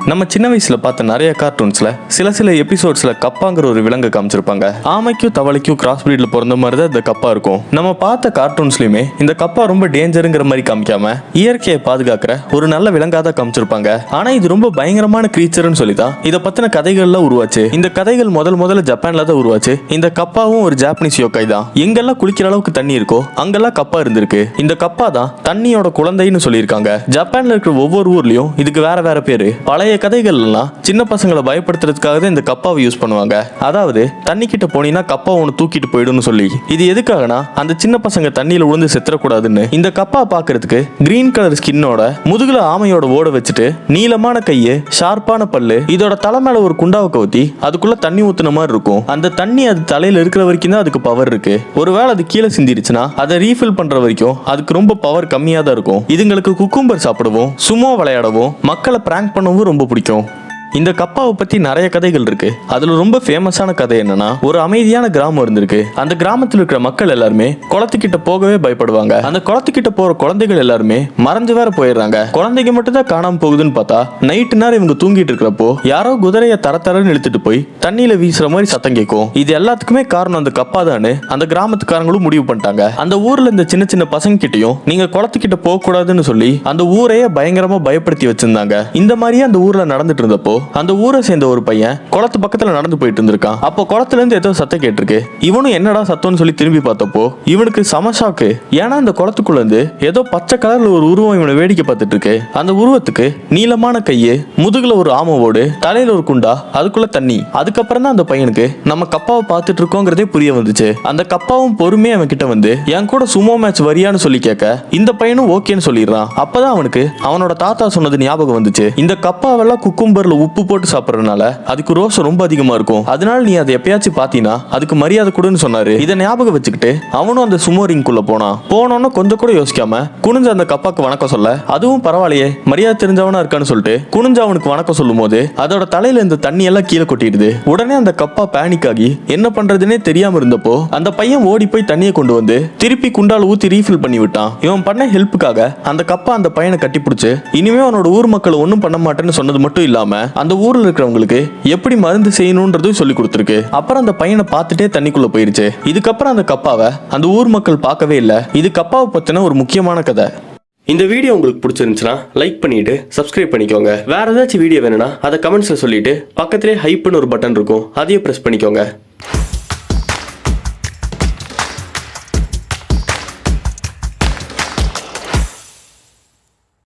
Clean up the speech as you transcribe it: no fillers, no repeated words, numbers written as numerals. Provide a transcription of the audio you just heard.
நம்ம சின்ன வயசுல பார்த்த நிறைய கார்ட்டூன்ஸ்ல சில எபிசோட்ஸ்ல கப்பாங்கிற ஒரு விலங்கு காமிச்சிருப்பாங்க. ஆமைக்கும் தவளைக்கும் கிராஸ் பிரீட்ல பிறந்த மாதிரி தான் இந்த கப்பா இருக்கும். நம்ம பார்த்த கார்ட்டூன்ஸ்லயுமே இந்த கப்பா ரொம்ப டேஞ்சருங்கிற மாதிரி காமிக்காம இயற்கையை பாதுகாக்கிற ஒரு நல்ல விலங்காக காமிச்சிருப்பாங்க. ஆனா இது ரொம்ப பயங்கரமான கிரீச்சர்னு சொல்லி தான் இதை பத்தின கதைகள்லாம் உருவாச்சு. இந்த கதைகள் முதல்ல ஜப்பான்ல தான் உருவாச்சு. இந்த கப்பாவும் ஒரு ஜாப்பனீஸ் யோக்காய் தான். எங்கெல்லாம் குளிக்கிற அளவுக்கு தண்ணி இருக்கோ அங்கெல்லாம் கப்பா இருந்திருக்கு. இந்த கப்பா தான் தண்ணியோட குழந்தைன்னு சொல்லியிருக்காங்க. ஜப்பான்ல இருக்கிற ஒவ்வொரு ஊர்லயும் இதுக்கு வேற பேரு. பழைய கதைகள் எல்லாம் சின்ன பசங்களை பயப்படுத்துறதுக்காக தான் இந்த கப்பாவை யூஸ் பண்ணுவாங்க. அதாவது தண்ணி கிட்ட போனீங்கன்னா கப்பா ஒன்று தூக்கிட்டு போயிடும்னு சொல்லி. இது எதுக்காகனா அந்த சின்ன பசங்க தண்ணியில விழுந்து செத்துறக்கூடாதுன்னு. இந்த கப்பா பாக்குறதுக்கு கிரீன் கலர் ஸ்கின்னோட முதுகுல ஆமையோட ஓட வச்சுட்டு நீளமான கையு ஷார்ப்பான பல்லு இதோட தலை மேல ஒரு குண்டாவை கவுத்தி அதுக்குள்ள தண்ணி ஊத்துன மாதிரி இருக்கும். அந்த தண்ணி அது தலையில இருக்கிற வரைக்கும் தான் அதுக்கு பவர் இருக்கு. ஒருவேளை அது கீழே சிந்திருச்சுன்னா அதை ரீஃபில் பண்ற வரைக்கும் அதுக்கு ரொம்ப பவர் கம்மியா தான் இருக்கும். இதுங்களுக்கு குக்கும்பர் சாப்பிடவும் சுமோ விளையாடவும் மக்களை பிராங்க் பண்ணவும் ரொம்ப பிடிக்கும். இந்த கப்பாவை பத்தி நிறைய கதைகள் இருக்கு. அதுல ரொம்ப ஃபேமஸான கதை என்னன்னா, ஒரு அமைதியான கிராமம் இருந்திருக்கு. அந்த கிராமத்தில் இருக்கிற மக்கள் எல்லாருமே குளத்துக்கிட்ட போகவே பயப்படுவாங்க. அந்த குளத்துக்கிட்ட போற குழந்தைகள் எல்லாருமே மறைஞ்சு வேற போயிடுறாங்க. குழந்தைங்க மட்டும் தான் காணாம போகுதுன்னு பார்த்தா நைட்டு நேரம் இவங்க தூங்கிட்டு இருக்கிறப்போ யாரோ குதிரையை தரன்னு இழுத்துட்டு போய் தண்ணியில வீசுற மாதிரி சத்தம் கேட்கும். இது எல்லாத்துக்குமே காரணம் அந்த கப்பா தானு அந்த கிராமத்துக்காரங்களும் முடிவு பண்ணிட்டாங்க. அந்த ஊர்ல இந்த சின்ன பசங்க கிட்டையும் நீங்க குளத்துக்கிட்ட போக கூடாதுன்னு சொல்லி அந்த ஊரையே பயங்கரமா பயப்படுத்தி வச்சிருந்தாங்க. இந்த மாதிரியே அந்த ஊர்ல நடந்துட்டு இருந்தப்போ அந்த ஊரை சேர்ந்த ஒரு பையன் குளத்து பக்கத்துல நடந்து போயிட்டு இருந்திருக்கான். அப்போ குளத்துல இருந்து ஏதோ சத்தம் கேட்டிருக்கு. இவனும் என்னடா சத்தம்னு சொல்லி திரும்பி பார்த்தப்போ இவனுக்கு சமஷாக்கு. ஏன்னா அந்த குளத்துக்குள்ள இருந்து ஏதோ பச்சை கலர்ல ஒரு உருவம் இவனை வேடிக்கை பார்த்துட்டு இருக்கு. அந்த உருவத்துக்கு நீளமான கையு, முதுகுல ஒரு ஆமவோடு, தலையில ஒரு குண்டா, அதுக்குள்ள தண்ணி. அதுக்கப்புறம் தான் அந்த பையனுக்கு நம்ம கப்பாவை பார்த்துட்டு இருக்கோங்கிறதே புரிய வந்துச்சு. அந்த கப்பாவும் பொறுமையா அவன் கிட்ட வந்து என் கூட சுமோ மேட்ச் வரியான்னு சொல்லி கேட்க இந்த பையனும் ஓகேன்னு சொல்லிடுறான். அப்பதான் அவனுக்கு அவனோட தாத்தா சொன்னது ஞாபகம் வந்துச்சு. இந்த கப்பாவெல்லாம் குக்கும்பர்ல உப்பு போட்டு சாப்பிடறதுனால அதுக்கு ரோசம் ரொம்ப அதிகமா இருக்கும். அதனால நீ அதை எப்பயாச்சும் பாத்தீனா அதுக்கு மரியாதை கொடுன்னு சொன்னாரு. இதை ஞாபகம் வச்சுக்கிட்டு அவனும் அந்த சுமோ ரிங்குள்ள போனோன்னு கொஞ்சம் கூட யோசிக்காம குனிஞ்ச அந்த கப்பாக்கு வணக்கம் சொல்ல, அதுவும் பரவாயில்லையே மரியாதை தெரிஞ்சவனா இருக்கான்னு சொல்லிட்டு குனிஞ்ச அவனுக்கு வணக்கம் சொல்லும் போது அதோட தலையில இந்த தண்ணி எல்லாம் கீழே கொட்டிடுது. உடனே அந்த கப்பா பேனிக் ஆகி என்ன பண்றதுன்னே தெரியாம இருந்தப்போ அந்த பையன் ஓடி போய் தண்ணியை கொண்டு வந்து திருப்பி குண்டால் ஊத்தி ரீஃபில் பண்ணி விட்டான். இவன் பண்ண ஹெல்ப்புக்காக அந்த கப்பா அந்த பையனை கட்டி பிடிச்சு இனிமே அவனோட ஊர் மக்கள் ஒன்னும் பண்ண மாட்டேன்னு சொன்னது மட்டும் இல்லாம அந்த ஊர்ல இருக்கிறவங்களுக்கு எப்படி மருந்து செய்யணும்ன்றதும் சொல்லி கொடுத்துருக்கு. அப்புறம் அந்த பையனை பார்த்துட்டே தண்ணிக்குள்ள போயிருச்சு. இதுக்கப்புறம் அந்த கப்பாவை அந்த ஊர் மக்கள் பார்க்கவே இல்லை. இது கப்பாவை பத்தின ஒரு முக்கியமான கதை. இந்த வீடியோ உங்களுக்கு பிடிச்சிருந்துச்சுன்னா லைக் பண்ணிட்டு சப்ஸ்கிரைப் பண்ணிக்கோங்க. வேற ஏதாச்சும் வீடியோ வேணும்னா அதை கமெண்ட்ஸ்ல சொல்லிட்டு பக்கத்திலே ஹைப்னு ஒரு பட்டன் இருக்கும், அதையும் பிரஸ் பண்ணிக்கோங்க.